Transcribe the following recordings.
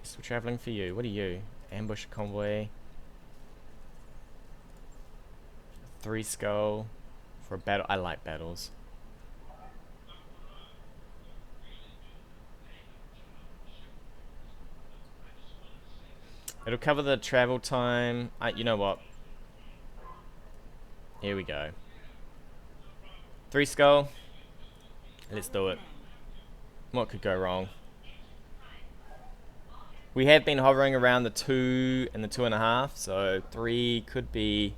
Still traveling for you. What are you? Ambush convoy. 3 skull for a battle. I like battles. It'll cover the travel time. You know what? Here we go. 3 skull. Let's do it. What could go wrong? We have been hovering around the 2 and the 2.5, so 3 could be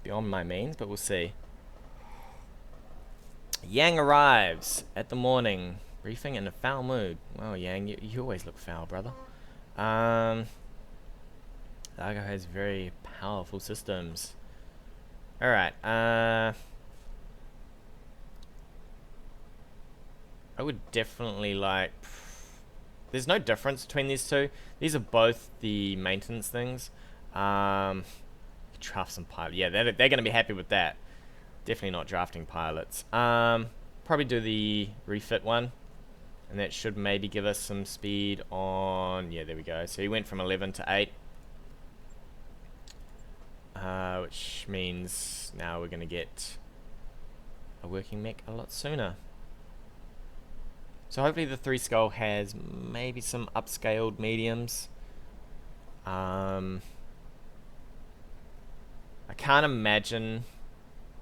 beyond my means, but we'll see. Yang arrives at the morning. Briefing in a foul mood. Well, Yang, you always look foul, brother. Largo has very powerful systems. Alright, I would definitely like... There's no difference between these two. These are both the maintenance things. Draft some pilot. Yeah, they're going to be happy with that. Definitely not drafting pilots. Probably do the refit one. And that should maybe give us some speed on... Yeah, there we go. So he went from 11 to 8. Which means now we're going to get a working mech a lot sooner. So hopefully the 3 skull has maybe some upscaled mediums. I can't imagine...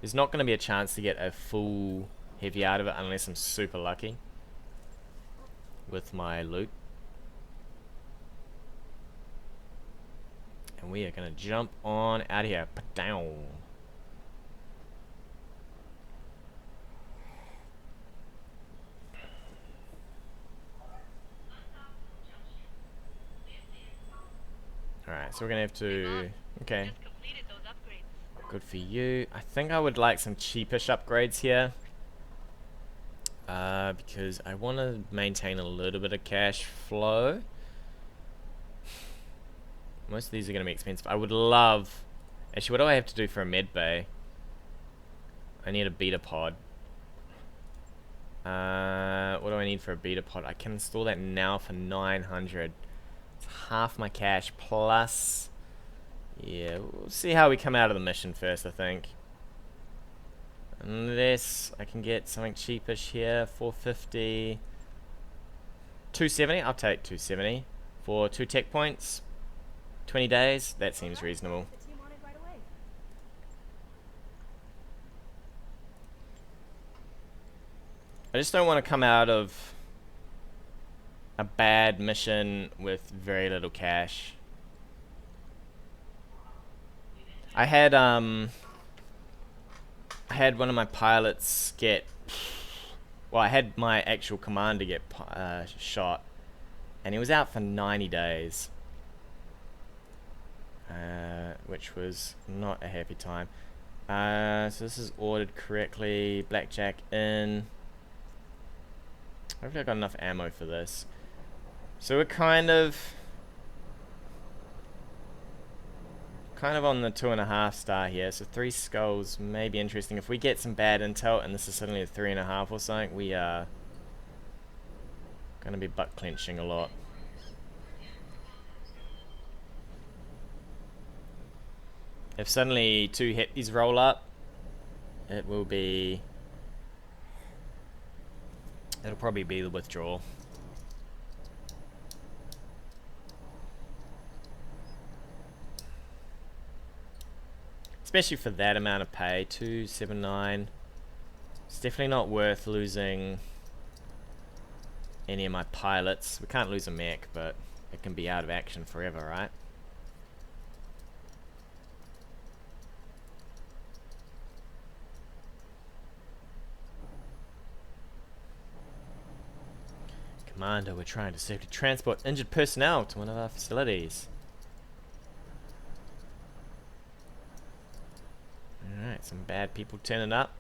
There's not going to be a chance to get a full heavy out of it unless I'm super lucky with my loot. And we are going to jump on out of here. Down. Alright, so we're going to have to... Okay. Good for you. I think I would like some cheapish upgrades here. Because I want to maintain a little bit of cash flow. Most of these are going to be expensive. I would love... Actually, what do I have to do for a med bay? I need a beta pod. What do I need for a beta pod? I can install that now for 900. It's half my cash plus... Yeah, we'll see how we come out of the mission first, I think. Unless I can get something cheapish here. 450. 270? I'll take 270. For 2 tech points. 20 days? That seems reasonable. I just don't want to come out of a bad mission with very little cash. I had one of my pilots get... Well, I had my actual commander get shot. And he was out for 90 days. Which was not a happy time. So this is ordered correctly. Blackjack in. Hopefully I got enough ammo for this. So we're kind of on the 2.5 star here, so 3 skulls may be interesting. If we get some bad intel and this is suddenly a 3.5 or something, we are gonna be butt clenching a lot. If suddenly 2 hippies roll up, it will be... It'll probably be the withdrawal. Especially for that amount of pay, 279. It's definitely not worth losing any of my pilots. We can't lose a mech, but it can be out of action forever, right? Commander, we're trying to safely transport injured personnel to one of our facilities. Alright, some bad people turning up.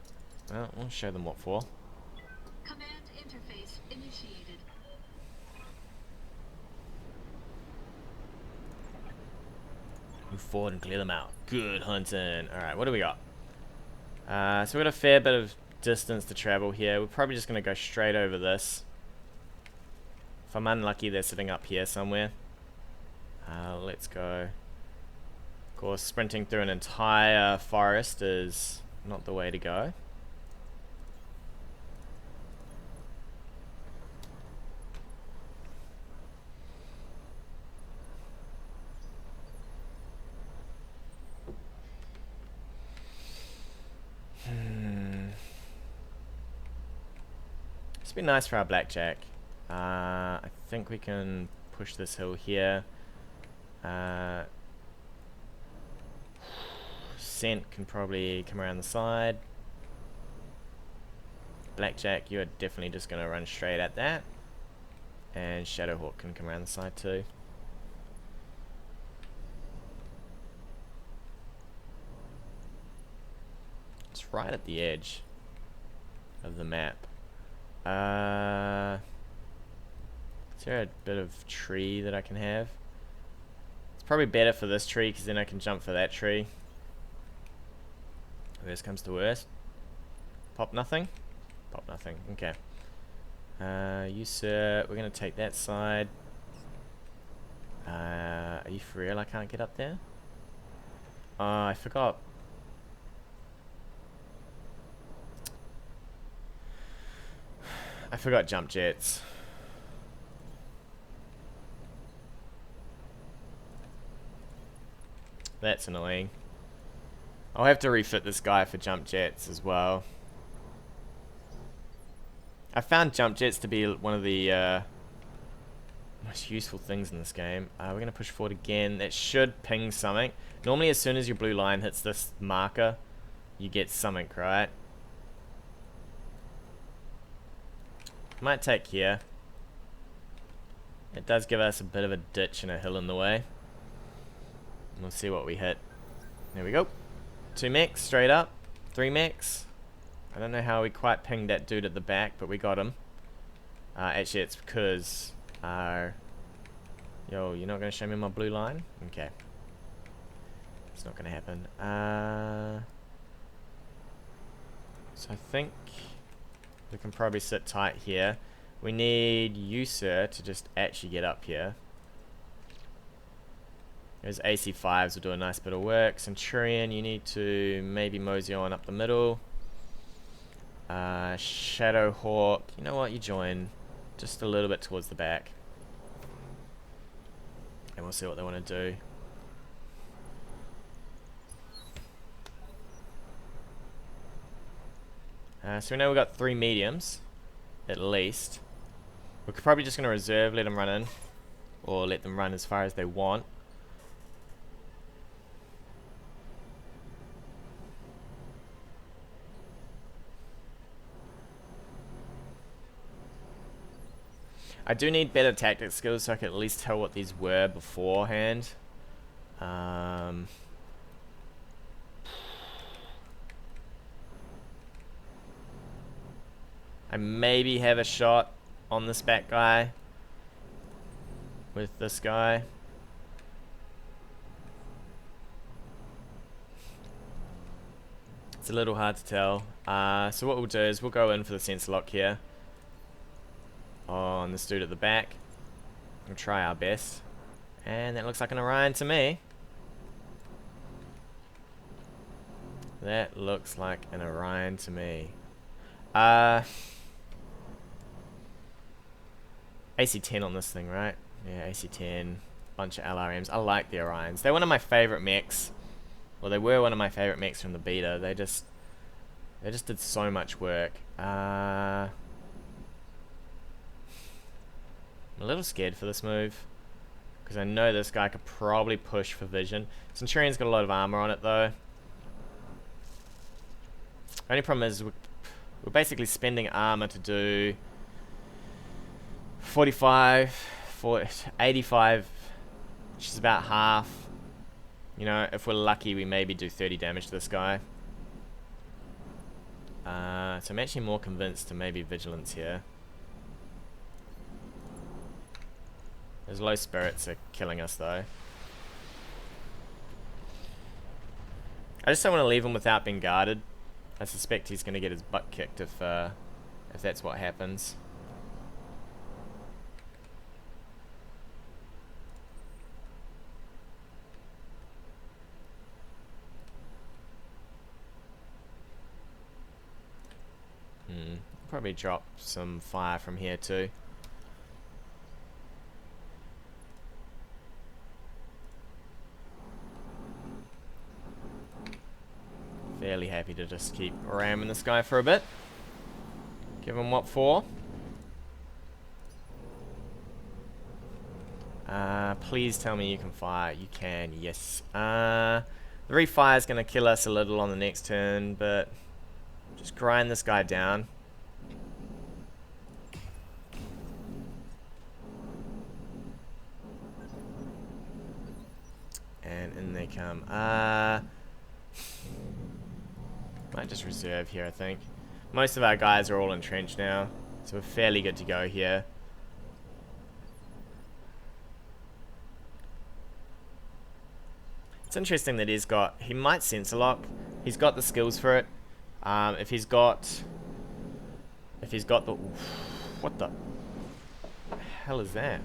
Well, we'll show them what for. Command interface initiated. Move forward and clear them out. Good hunting. Alright, what do we got? So we've got a fair bit of distance to travel here. We're probably just going to go straight over this. If I'm unlucky, they're sitting up here somewhere. Let's go. Of course, sprinting through an entire forest is not the way to go. This would be nice for our blackjack. I think we can push this hill here. Scent can probably come around the side. Blackjack, you're definitely just going to run straight at that. And Shadowhawk can come around the side too. It's right at the edge of the map. Is there a bit of tree that I can have? It's probably better for this tree because then I can jump for that tree. Worst comes to worst. Pop nothing? Pop nothing. Okay. You sir, we're going to take that side. Are you for real? I can't get up there? Oh, I forgot. I forgot jump jets. That's annoying. I'll have to refit this guy for jump jets as well. I found jump jets to be one of the most useful things in this game. We're going to push forward again. That should ping something. Normally as soon as your blue line hits this marker, you get something, right? Might take here. It does give us a bit of a ditch and a hill in the way. We'll see what we hit. There we go. 2 mechs straight up. 3 mechs. I don't know how we quite pinged that dude at the back, but we got him. Actually, it's because... yo, you're not going to show me my blue line? Okay. It's not going to happen. So I think we can probably sit tight here. We need you, sir, to just actually get up here. Those AC5s will do a nice bit of work. Centurion, you need to maybe mosey on up the middle. Shadowhawk, you know what, you join just a little bit towards the back. And we'll see what they want to do. So we know we've got 3 mediums, at least. We're probably just going to reserve, let them run in. Or let them run as far as they want. I do need better tactic skills so I can at least tell what these were beforehand. I maybe have a shot on this back guy with this guy. It's a little hard to tell. So what we'll do is we'll go in for the sensor lock here on this dude at the back. We'll try our best. And that looks like an Orion to me. That looks like an Orion to me. AC-10 on this thing, right? Yeah, AC-10. Bunch of LRMs. I like the Orions. They're one of my favorite mechs. Well, they were one of my favorite mechs from the beta. They just did so much work. I'm a little scared for this move, because I know this guy could probably push for vision. Centurion's got a lot of armor on it though. Only problem is we're basically spending armor to do 45, 85, which is about half. You know, if we're lucky, we maybe do 30 damage to this guy. So I'm actually more convinced to maybe vigilance here. Those low spirits are killing us though. I just don't want to leave him without being guarded. I suspect he's going to get his butt kicked if that's what happens. probably drop some fire from here too. Fairly happy to just keep ramming this guy for a bit. Give him what for? Please tell me you can fire. You can, yes. The refire is going to kill us a little on the next turn, but just grind this guy down. And in they come. Might just reserve here, I think. Most of our guys are all entrenched now, so we're fairly good to go here. It's interesting that he might sensor lock. He's got the skills for it. If he's got the, what the hell is that?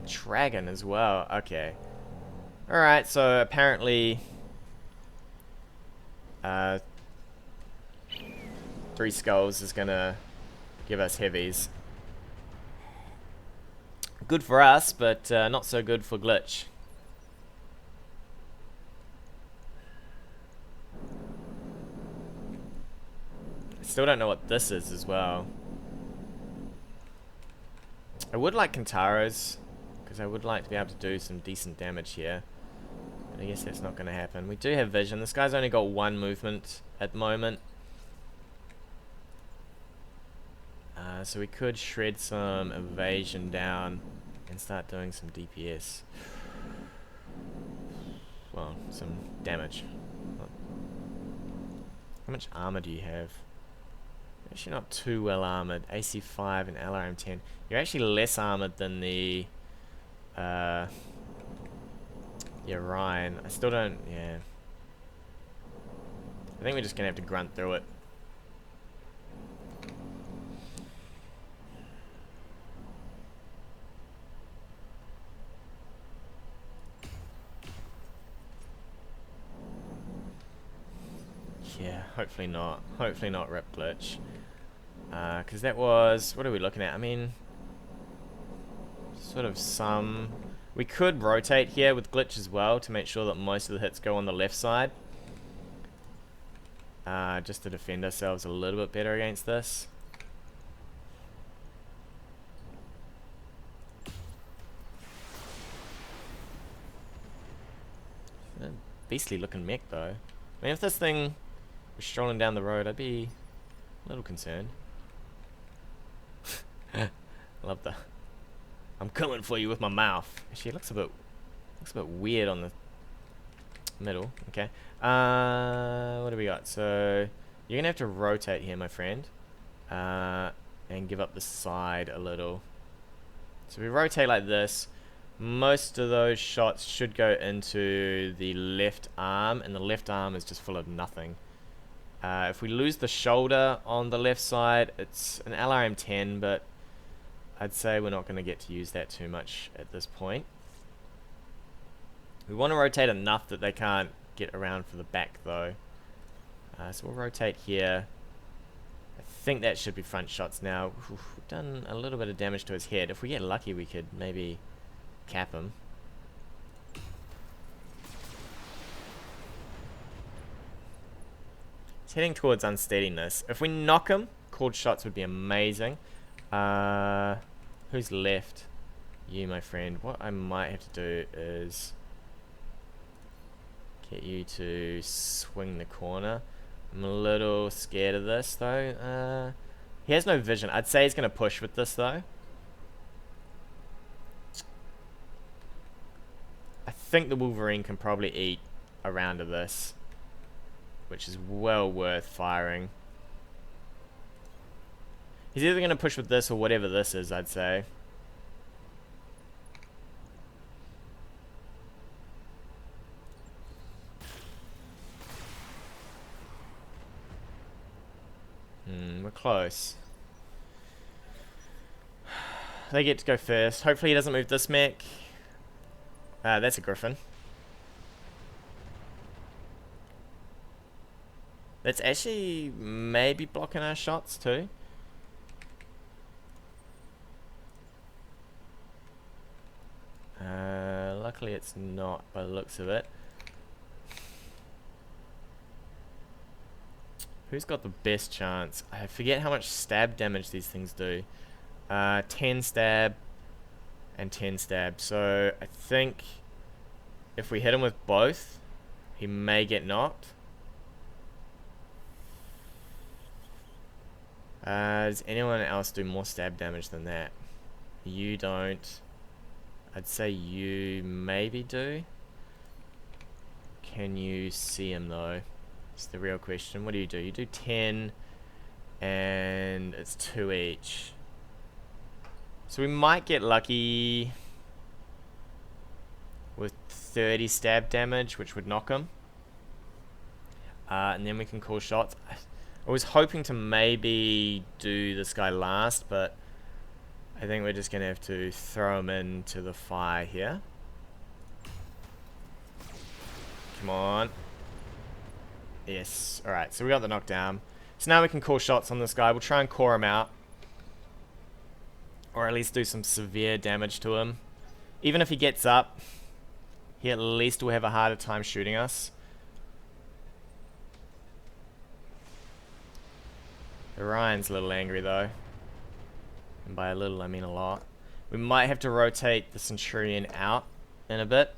A dragon as well. Okay. All right. So apparently, 3 skulls is gonna give us heavies. Good for us, but not so good for Glitch. I still don't know what this is as well. I would like Kintaros, because I would like to be able to do some decent damage here. But I guess that's not going to happen. We do have vision. This guy's only got 1 movement at the moment. So we could shred some evasion down and start doing some DPS. Well, some damage. How much armor do you have? You're actually not too well armored. AC 5 and LRM 10. You're actually less armored than the yeah, Ryan. I still don't, yeah. I think we're just gonna have to grunt through it. Yeah, hopefully not. Hopefully not Rip Glitch. Because that was... What are we looking at? I mean... Sort of some... We could rotate here with Glitch as well to make sure that most of the hits go on the left side. Just to defend ourselves a little bit better against this. Beastly looking mech though. I mean, if this thing was strolling down the road, I'd be a little concerned. Love the I'm coming for you with my mouth. Actually, it looks a bit weird on the middle. Okay. What do we got? So you're gonna have to rotate here, my friend, and give up the side a little. So we rotate like this. Most of those shots should go into the left arm, and the left arm is just full of nothing. If we lose the shoulder on the left side, it's an LRM 10, but I'd say we're not going to get to use that too much at this point. We want to rotate enough that they can't get around for the back though. So we'll rotate here. I think that should be front shots now. We've done a little bit of damage to his head. If we get lucky, we could maybe cap him. He's heading towards unsteadiness. If we knock him, cold shots would be amazing. Who's left? You, my friend. What I might have to do is get you to swing the corner. I'm a little scared of this though. He has no vision. I'd say he's going to push with this though. I think the Wolverine can probably eat a round of this, which is well worth firing. He's either going to push with this or whatever this is, I'd say. We're close. They get to go first. Hopefully he doesn't move this mech. That's a Griffin. That's actually maybe blocking our shots too. Luckily it's not by the looks of it. Who's got the best chance? I forget how much stab damage these things do. 10 stab and 10 stab. So I think if we hit him with both, he may get knocked. Does anyone else do more stab damage than that? You don't. I'd say you maybe do. Can you see him though? It's the real question. What do? You do 10 and it's 2 each. So we might get lucky with 30 stab damage, which would knock him. And then we can call shots. I was hoping to maybe do this guy last, but I think we're just going to have to throw him into the fire here. Come on. Yes. Alright, so we got the knockdown. So now we can call shots on this guy. We'll try and core him out. Or at least do some severe damage to him. Even if he gets up, he at least will have a harder time shooting us. Orion's a little angry though. And by a little I mean a lot. We might have to rotate the Centurion out in a bit.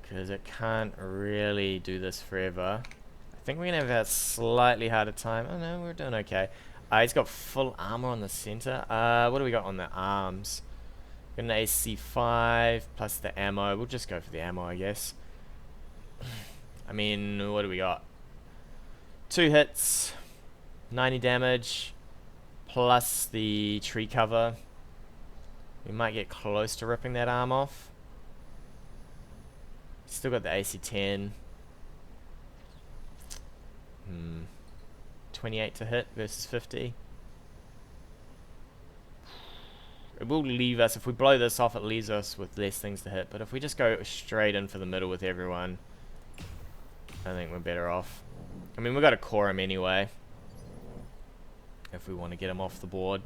Because it can't really do this forever. I think we're going to have a slightly harder time. Oh no, we're doing okay. He's got full armor on the center. What do we got on the arms? Got an AC5 plus the ammo. We'll just go for the ammo, I guess. I mean, what do we got? 2 hits, 90 damage, plus the tree cover. We might get close to ripping that arm off. Still got the AC10. 28 to hit versus 50. It will leave us, if we blow this off, it leaves us with less things to hit. But if we just go straight in for the middle with everyone, I think we're better off. I mean, we've got to core him anyway, if we want to get him off the board.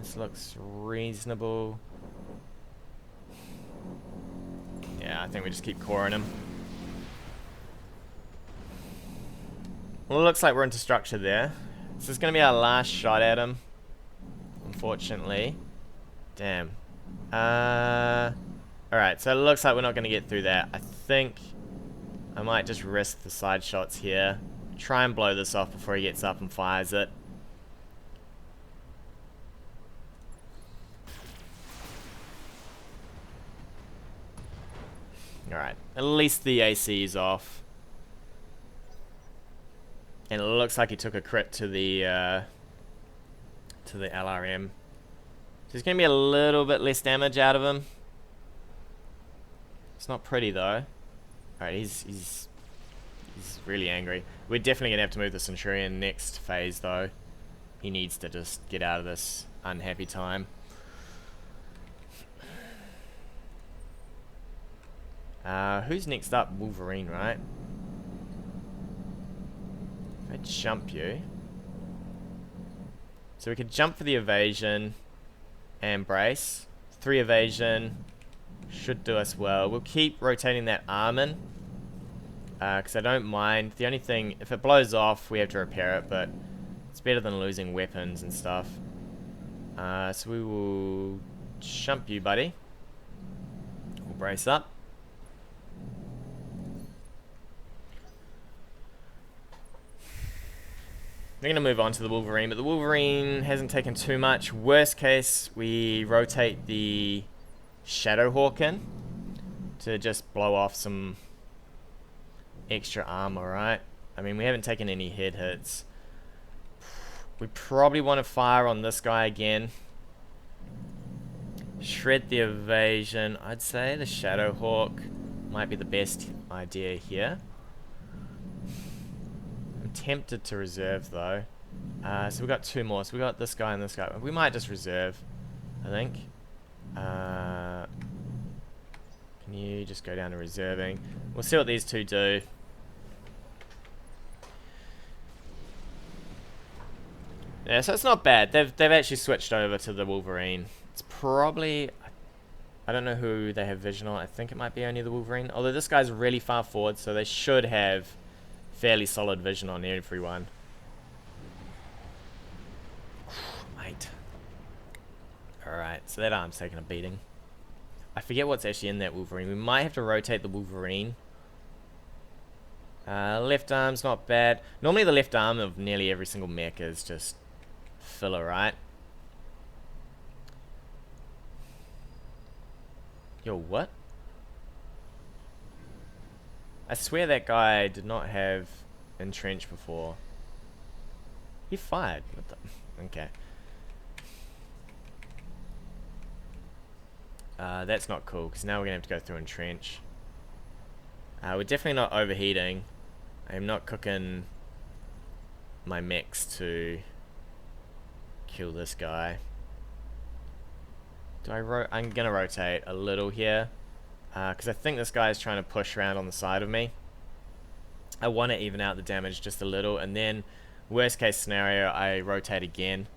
This looks reasonable. Yeah, I think we just keep coring him. Well, it looks like we're into structure there. This is going to be our last shot at him, unfortunately. Damn. Alright, so it looks like we're not going to get through that. I think I might just risk the side shots here. Try and blow this off before he gets up and fires it. Alright, at least the AC is off. And it looks like he took a crit to the LRM. So there's going to be a little bit less damage out of him. It's not pretty though. Alright, he's really angry. We're definitely going to have to move the Centurion next phase though. He needs to just get out of this unhappy time. Who's next up? Wolverine, right? If I jump you. So we could jump for the evasion and brace. 3 evasion should do us well. We'll keep rotating that arm in. Because I don't mind. The only thing, if it blows off, we have to repair it, but it's better than losing weapons and stuff. So we will jump you, buddy. We'll brace up. We're going to move on to the Wolverine, but the Wolverine hasn't taken too much. Worst case, we rotate the Shadowhawk in to just blow off some extra armor, right? I mean, we haven't taken any head hits. We probably want to fire on this guy again. Shred the evasion. I'd say the Shadowhawk might be the best idea here. I'm tempted to reserve though. So we got 2 more. So we got this guy and this guy. We might just reserve, I think. Can you just go down to reserving? We'll see what these 2 do. Yeah, so it's not bad. They've actually switched over to the Wolverine. It's probably, I don't know who they have vision on. I think it might be only the Wolverine. Although this guy's really far forward, so they should have fairly solid vision on everyone. Mate. Alright, so that arm's taking a beating. I forget what's actually in that Wolverine. We might have to rotate the Wolverine. Left arm's not bad. Normally the left arm of nearly every single mech is just filler, right? Yo, what? I swear that guy did not have entrench before. He fired. What the? Okay. That's not cool, because now we're going to have to go through entrench. We're definitely not overheating. I'm not cooking my mechs to kill this guy. I'm going to rotate a little here, because I think this guy is trying to push around on the side of me. I want to even out the damage just a little, and then worst case scenario, I rotate again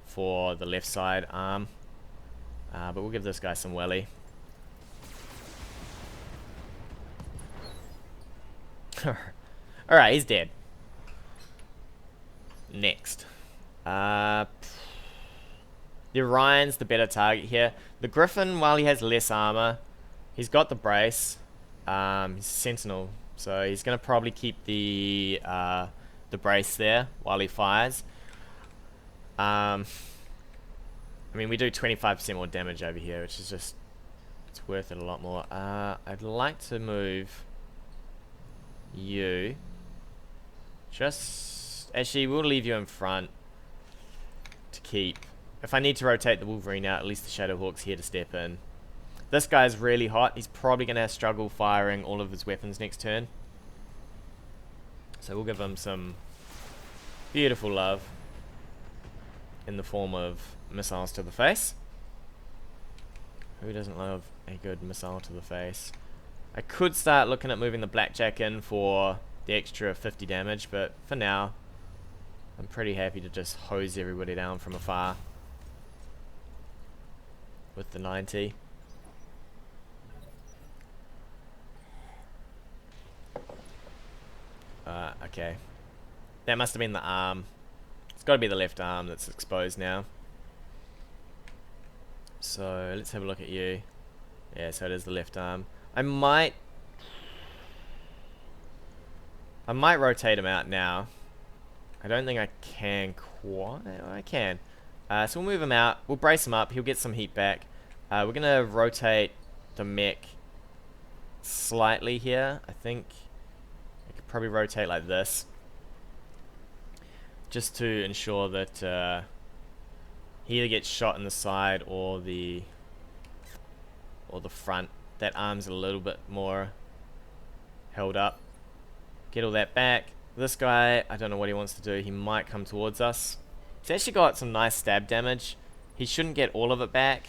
for the left side arm. But we'll give this guy some welly. Alright, he's dead. Next. The Orion's the better target here. The Griffin, while he has less armor, he's got the brace. He's Sentinel, so he's going to probably keep the brace there while he fires. I mean, we do 25% more damage over here, which is just, it's worth it a lot more. I'd like to move you. Actually, we'll leave you in front to keep. If I need to rotate the Wolverine out, at least the Shadowhawk's here to step in. This guy's really hot. He's probably going to struggle firing all of his weapons next turn. So we'll give him some beautiful love in the form of missiles to the face. Who doesn't love a good missile to the face? I could start looking at moving the Blackjack in for the extra 50 damage, but for now, I'm pretty happy to just hose everybody down from afar with the 90. Okay. That must have been the arm. It's got to be the left arm that's exposed now. So let's have a look at you. Yeah, so it is the left arm. I might rotate him out now. I don't think I can quite. I can. So we'll move him out. We'll brace him up. He'll get some heat back. We're going to rotate the mech slightly here. I think I could probably rotate like this, just to ensure that he either gets shot in the side or the front. That arm's a little bit more held up. Get all that back. This guy, I don't know what he wants to do. He might come towards us. He's actually got some nice stab damage. He shouldn't get all of it back.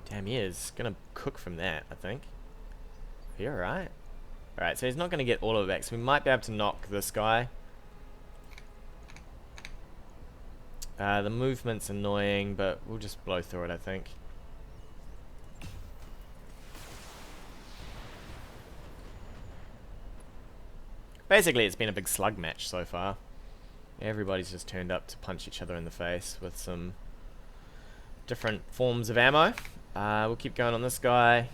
Damn, he is gonna cook from that, I think. Are you alright? Alright, so he's not gonna get all of it back, so we might be able to knock this guy. The movement's annoying, but we'll just blow through it, I think. Basically, it's been a big slug match so far. Everybody's just turned up to punch each other in the face with some different forms of ammo. We'll keep going on this guy.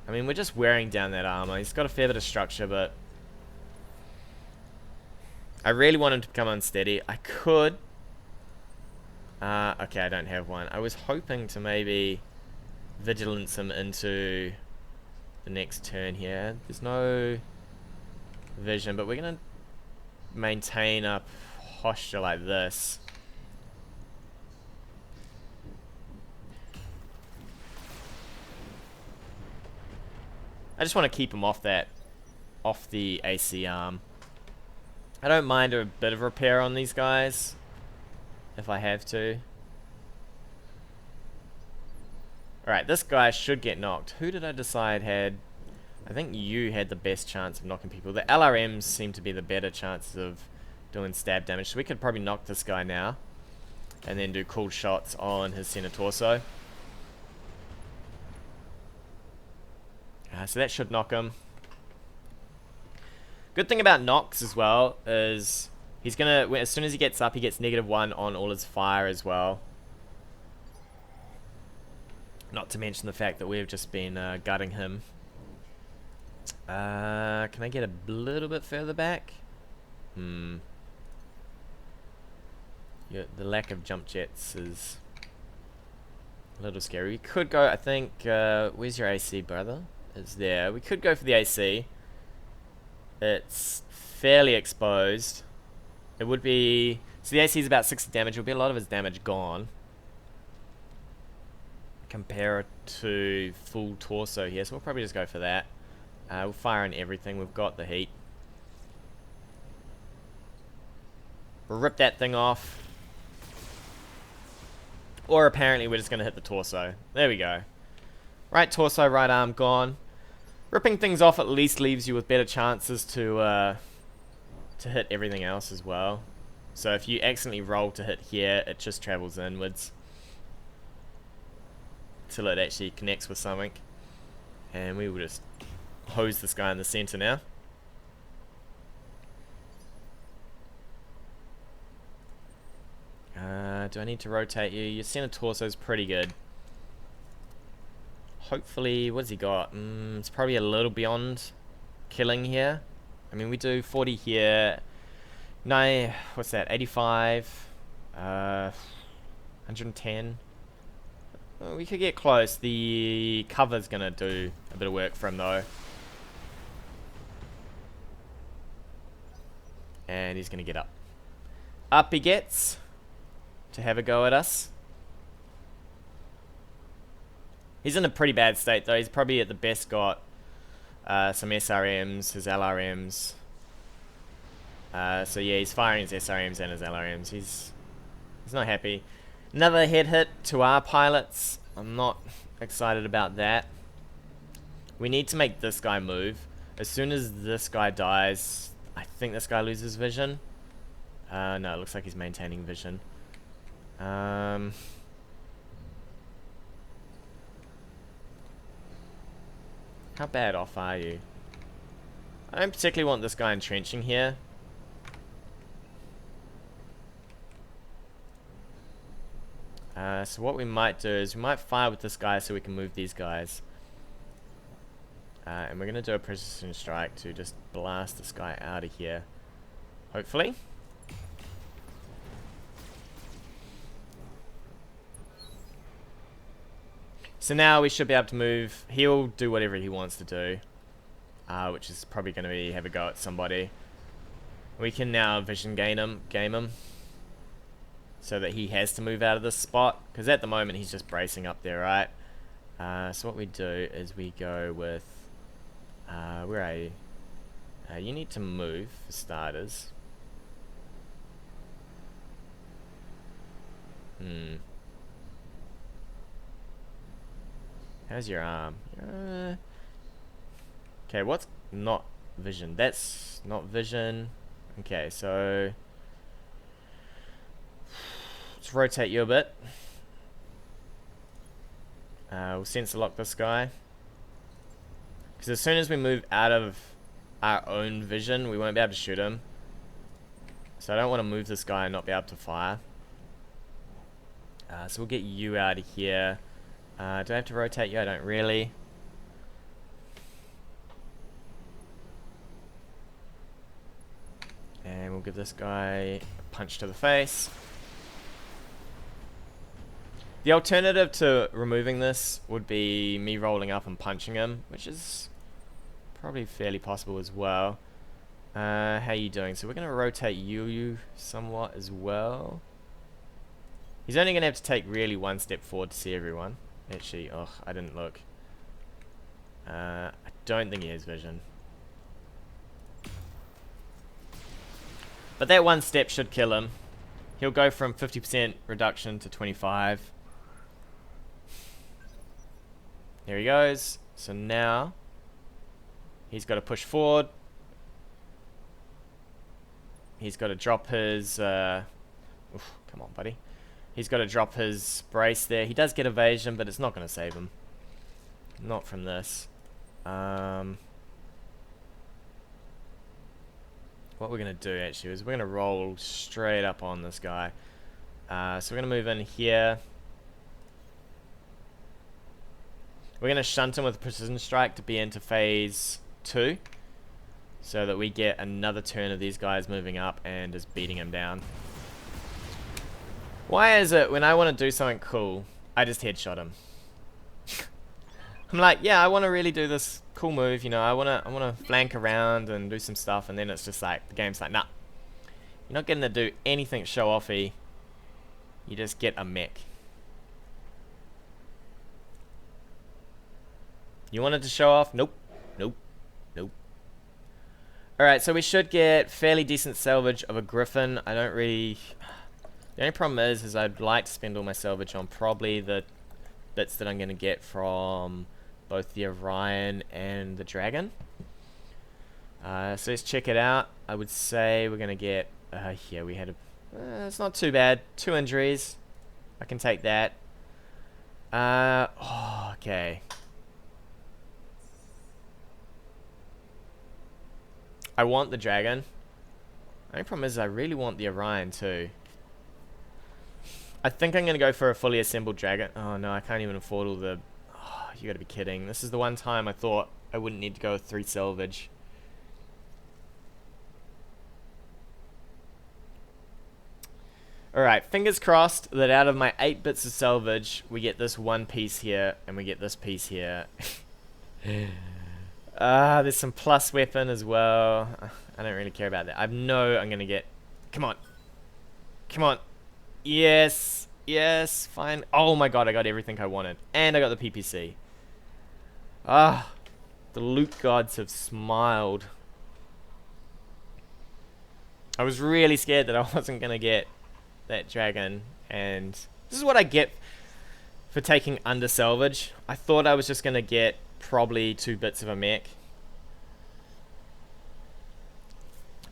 I mean, we're just wearing down that armor. He's got a fair bit of structure, but I really want him to become unsteady. I could. Okay, I don't have one. I was hoping to maybe vigilance him into the next turn here. There's no vision, but we're going to maintain a posture like this. I just want to keep him off the AC arm. I don't mind a bit of repair on these guys if I have to. Alright, this guy should get knocked. Who did I decide had... I think you had the best chance of knocking people. The LRMs seem to be the better chances of doing stab damage. So we could probably knock this guy now. And then do cool shots on his center torso. So that should knock him. Good thing about knocks as well is he's gonna, as soon as he gets up, he gets -1 on all his fire as well. Not to mention the fact that we've just been gutting him. Can I get a little bit further back? Yeah, the lack of jump jets is a little scary. We could go, I think, where's your AC, brother? It's there. We could go for the AC. It's fairly exposed. It would be... So the AC is about 60 damage. It will be a lot of his damage gone. Compare it to full torso here. So we'll probably just go for that. We'll fire on everything. We've got the heat. We'll rip that thing off. Or apparently we're just going to hit the torso. There we go. Right torso, right arm gone. Ripping things off at least leaves you with better chances to hit everything else as well. So if you accidentally roll to hit here, it just travels inwards till it actually connects with something. And we will just hose this guy in the center now. Do I need to rotate you? Your center torso is pretty good. Hopefully, what's he got? It's probably a little beyond killing here. I mean, we do 40 here. No, what's that? 85, 110. Well, we could get close. The cover's gonna do a bit of work for him though. And he's gonna get up. Up he gets to have a go at us. He's in a pretty bad state though. He's probably at the best got some SRMs, his LRMs. So yeah, he's firing his SRMs and his LRMs. He's not happy. Another head hit to our pilots. I'm not excited about that. We need to make this guy move. As soon as this guy dies, I think this guy loses vision. No, it looks like he's maintaining vision. How bad off are you? I don't particularly want this guy entrenching here. So what we might do is we might fire with this guy so we can move these guys. And we're going to do a precision strike to just blast this guy out of here. Hopefully. So now we should be able to move. He'll do whatever he wants to do. Which is probably going to be have a go at somebody. We can now vision game him. So that he has to move out of this spot. Because at the moment he's just bracing up there, right? So what we do is we go with... where are you? You need to move, for starters. How's your arm? Okay, what's not vision? That's not vision. Okay, so... let's rotate you a bit. We'll sensor lock this guy. Because as soon as we move out of our own vision, we won't be able to shoot him. So I don't want to move this guy and not be able to fire. So we'll get you out of here. Do I have to rotate you? I don't really. And we'll give this guy a punch to the face. The alternative to removing this would be me rolling up and punching him, which is probably fairly possible as well. How are you doing? So we're going to rotate you somewhat as well. He's only going to have to take really one step forward to see everyone. Actually, oh, I didn't look. I don't think he has vision. But that one step should kill him. He'll go from 50% reduction to 25. There he goes. So now he's got to push forward. He's got to drop his... oof, come on, buddy. He's got to drop his brace there. He does get evasion, but it's not going to save him. Not from this. What we're going to do, actually, is we're going to roll straight up on this guy. So we're going to move in here. We're going to shunt him with Precision Strike to be into phase 2. So that we get another turn of these guys moving up and just beating him down. Why is it when I want to do something cool, I just headshot him? I'm like, yeah, I want to really do this cool move, you know, I want to flank around and do some stuff, and then it's just like, the game's like, nah. You're not getting to do anything show-offy. You just get a mech. You wanted to show off? Nope. Nope. Nope. Alright, so we should get fairly decent salvage of a griffin. I don't really... The only problem is I'd like to spend all my salvage on probably the bits that I'm going to get from both the Orion and the Dragon. So let's check it out. I would say we're going to get... yeah, we had a... it's not too bad. 2 injuries. I can take that. Oh, okay. I want the Dragon. The only problem is I really want the Orion too. I think I'm going to go for a fully assembled Dragon. Oh no, I can't even afford all the... Oh, you gotta be kidding. This is the one time I thought I wouldn't need to go with 3 salvage. Alright, fingers crossed that out of my 8 bits of salvage, we get this one piece here, and we get this piece here. There's some plus weapon as well. I don't really care about that. I know I'm gonna get... Come on. Come on. Yes. Yes. Fine. Oh my god, I got everything I wanted. And I got the PPC. The loot gods have smiled. I was really scared that I wasn't gonna get that dragon. And this is what I get for taking under salvage. I thought I was just gonna get probably 2 bits of a mech,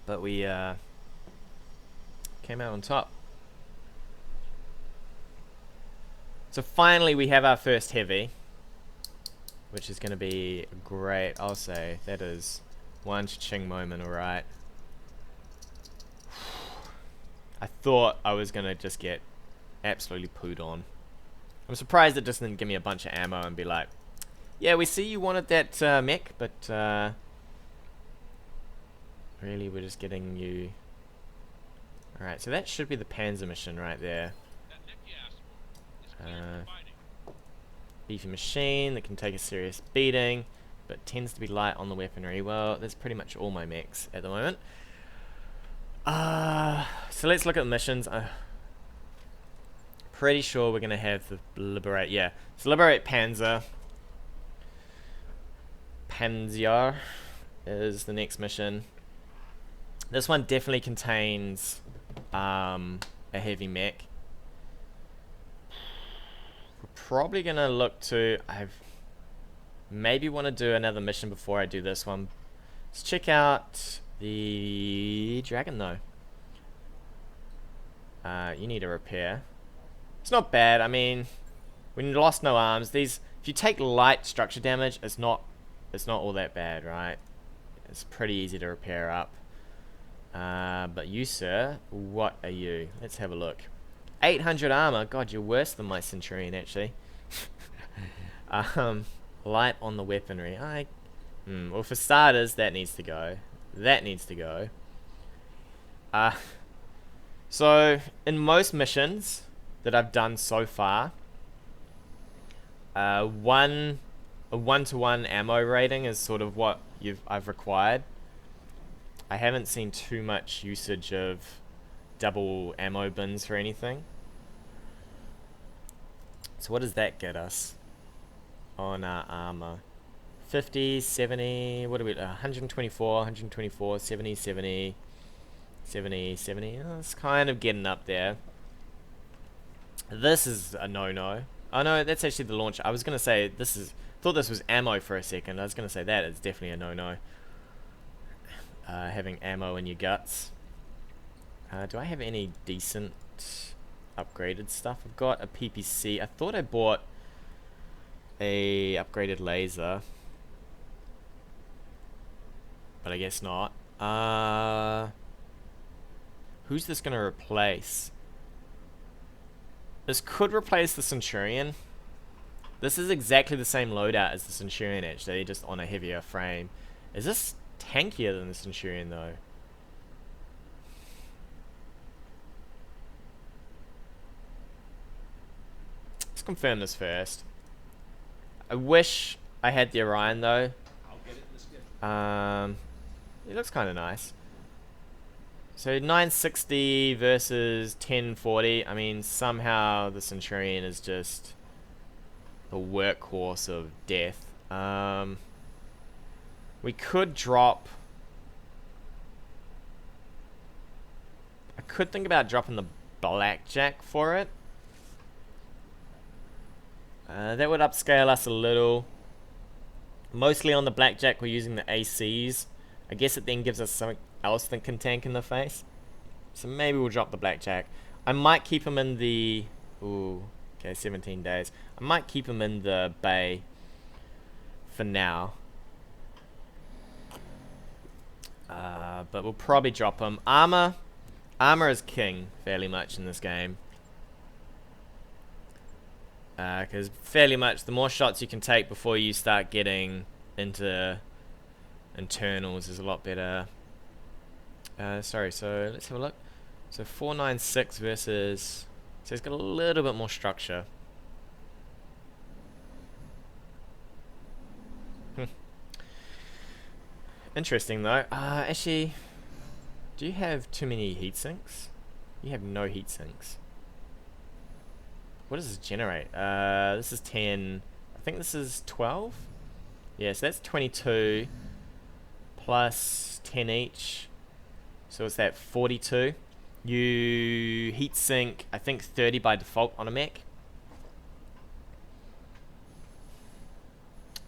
but we came out on top. So finally we have our first heavy, which is going to be great. I'll say that is one cha-ching moment. Alright, I thought I was going to just get absolutely pooed on. I'm surprised it just didn't give me a bunch of ammo and be like, yeah, we see you wanted that mech, but really we're just getting you... Alright, so that should be the Panzer mission right there. Beefy machine that can take a serious beating, but tends to be light on the weaponry. Well, that's pretty much all my mechs at the moment. So let's look at the missions. Pretty sure we're going to have the liberate... Yeah, so liberate Panzer. Panzer is the next mission. This one definitely contains a heavy mech. We're probably gonna look to... I maybe want to do another mission before I do this one. Let's check out the dragon though. You need a repair. It's not bad. I mean, when you lost no arms, these... If you take light structure damage, it's not all that bad, right? It's pretty easy to repair up. But you, sir, what are you? Let's have a look. 800 armor. God, you're worse than my Centurion, actually. Light on the weaponry. Well, for starters, that needs to go. That needs to go. So, in most missions that I've done so far, a one-to-one ammo rating is sort of what I've required. I haven't seen too much usage of double ammo bins for anything. So what does that get us on our armor? 50, 70, what are we, 124, 124, 70, 70. 70, 70. It's kind of getting up there. This is a no-no. Oh no, that's actually the launch. I was gonna say this is. Thought this was ammo for a second. I was gonna say that it's definitely a no-no. Having ammo in your guts. Do I have any decent upgraded stuff? I've got a PPC. I thought I bought a upgraded laser, but I guess not. Who's this gonna replace? This could replace the Centurion. This is exactly the same loadout as the Centurion, actually, just on a heavier frame. Is this tankier than the Centurion, though? Let's confirm this first. I wish I had the Orion, though. It looks kind of nice. So 960 versus 1040. I mean, somehow the Centurion is just the workhorse of death. We could drop. I could think about dropping the Blackjack for it. That would upscale us a little. Mostly on the Blackjack, we're using the ACs. I guess it then gives us something else that can tank in the face. So maybe we'll drop the Blackjack. I might keep him in the... Ooh, okay, 17 days. I might keep him in the bay for now. But we'll probably drop him. Armor is king, fairly much, in this game. Because fairly much, the more shots you can take before you start getting into internals is a lot better. Sorry, so let's have a look. So 496 versus... So it's got a little bit more structure. Interesting though. Actually, do you have too many heat sinks? You have no heat sinks. What does this generate? This is 10. I think this is 12. Yeah, so that's 22 plus 10 each. So it's that 42. You heat sink, I think 30 by default on a mech.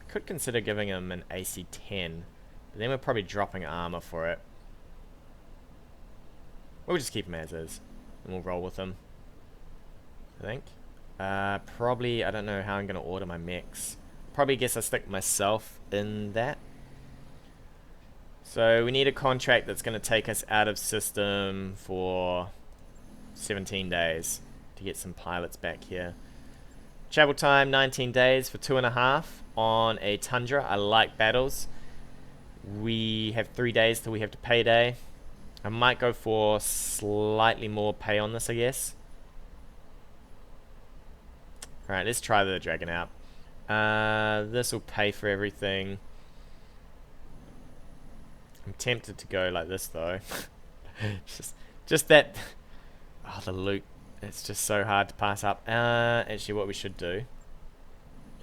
I could consider giving him an AC 10, but then we're probably dropping armor for it. We'll just keep him as is, and we'll roll with him, I think. Probably, I don't know how I'm going to order my mechs. Probably guess I stick myself in that. So we need a contract that's going to take us out of system for 17 days to get some pilots back here. Travel time 19 days for 2.5 on a Tundra. I like battles. We have 3 days till we have to payday. I might go for slightly more pay on this, I guess. Alright, let's try the Dragon out. This will pay for everything. I'm tempted to go like this though. just that. Oh, the loot. It's just so hard to pass up. Actually, what we should do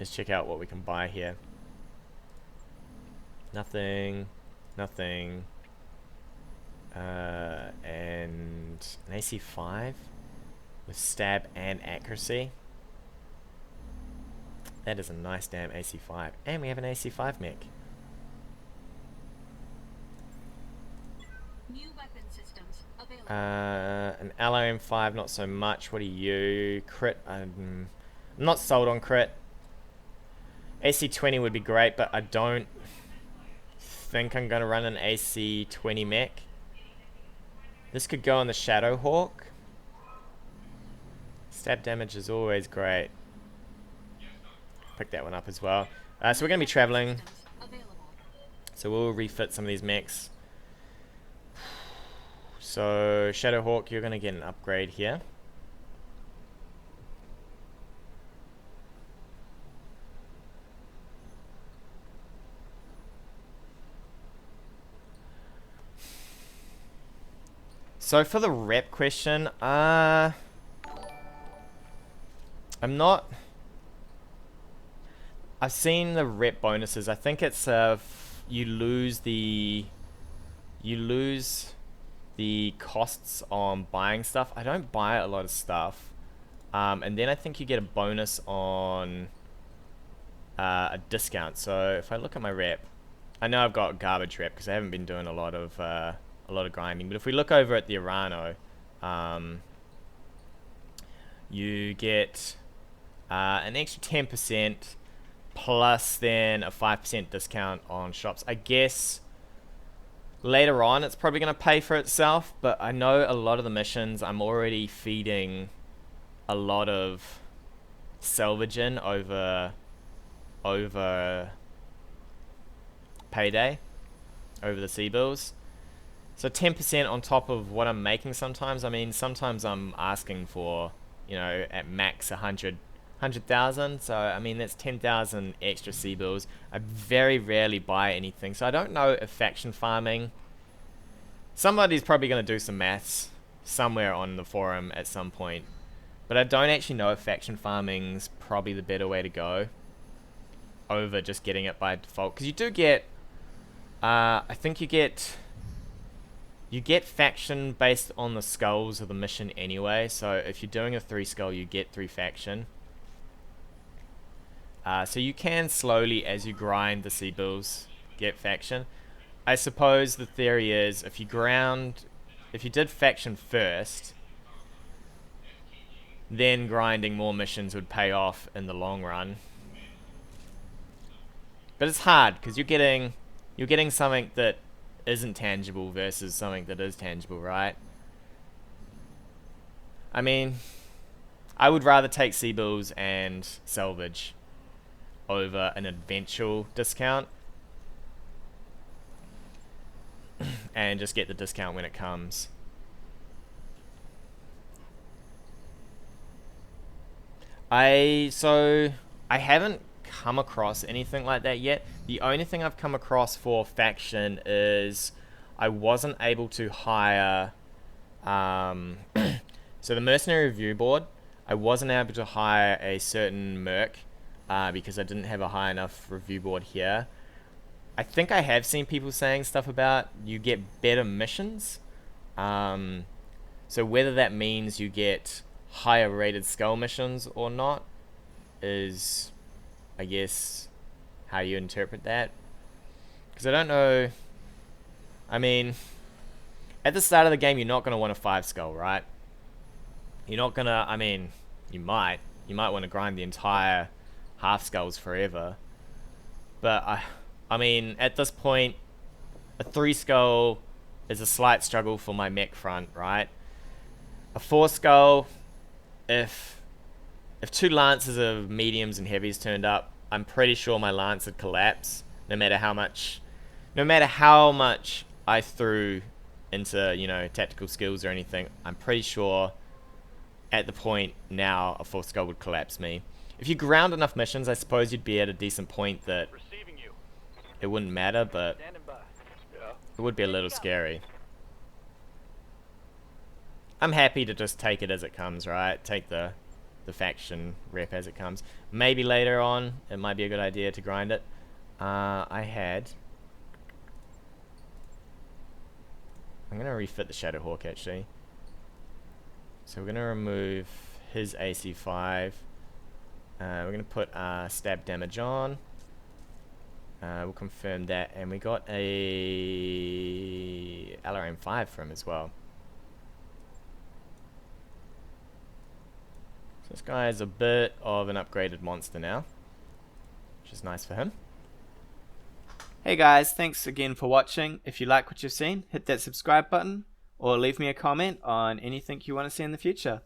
is check out what we can buy here. Nothing. Nothing. And an AC5 with stab and accuracy. That is a nice damn AC5. And we have an AC5 mech. New weapon systems available. An LRM5, not so much. What are you? Crit. I'm not sold on crit. AC20 would be great, but I don't think I'm going to run an AC20 mech. This could go on the Shadowhawk. Stab damage is always great. Pick that one up as well. So we're going to be traveling. So we'll refit some of these mechs. So Shadowhawk, you're going to get an upgrade here. So for the rep question, I'm not... I've seen the rep bonuses. I think it's you lose the costs on buying stuff. I don't buy a lot of stuff. And then I think you get a bonus on a discount. So if I look at my rep, I know I've got garbage rep because I haven't been doing a lot of grinding. But if we look over at the Arano, you get an extra 10% plus then a 5% discount on shops. I guess later on it's probably going to pay for itself, but I know a lot of the missions I'm already feeding a lot of salvage in over payday, over the sea bills. So 10% on top of what I'm making sometimes. I mean, sometimes I'm asking for, you know, at max 100,000. So, I mean, that's 10,000 extra sea bills. I very rarely buy anything. So I don't know if faction farming... Somebody's probably going to do some maths somewhere on the forum at some point. But I don't actually know if faction farming's probably the better way to go over just getting it by default. Because you do get... I think you get faction based on the skulls of the mission anyway. So if you're doing a 3 skull, you get 3 faction. So you can slowly, as you grind the sea bills, get faction. I suppose the theory is if you did faction first, then grinding more missions would pay off in the long run. But it's hard because you're getting something that isn't tangible versus something that is tangible, right? I mean, I would rather take sea bills and salvage over an eventual discount and just get the discount when it comes. I haven't come across anything like that yet. The only thing I've come across for faction is I wasn't able to hire so the mercenary review board, I wasn't able to hire a certain merc because I didn't have a high enough review board here. I think I have seen people saying stuff about you get better missions. So whether that means you get higher rated skull missions or not is, I guess, how you interpret that. Because I don't know. I mean, at the start of the game, you're not going to want a 5 skull, right? You're not going to, I mean, you might want to grind the entire half skulls forever. But I mean, at this point, a 3 skull is a slight struggle for my mech front, right? A 4 skull, if 2 lances of mediums and heavies turned up, I'm pretty sure my lance would collapse, no matter how much I threw into, you know, tactical skills or anything. I'm pretty sure at the point now a 4 skull would collapse me. If you ground enough missions, I suppose you'd be at a decent point that it wouldn't matter, but it would be a little scary. I'm happy to just take it as it comes, right? Take the faction rep as it comes. Maybe later on it might be a good idea to grind it. I'm gonna refit the Shadowhawk actually. So we're gonna remove his AC5. We're gonna put stab damage on. We'll confirm that, and we got a LRM 5 for him as well. So this guy is a bit of an upgraded monster now, which is nice for him. Hey guys, thanks again for watching. If you like what you've seen, hit that subscribe button or leave me a comment on anything you want to see in the future.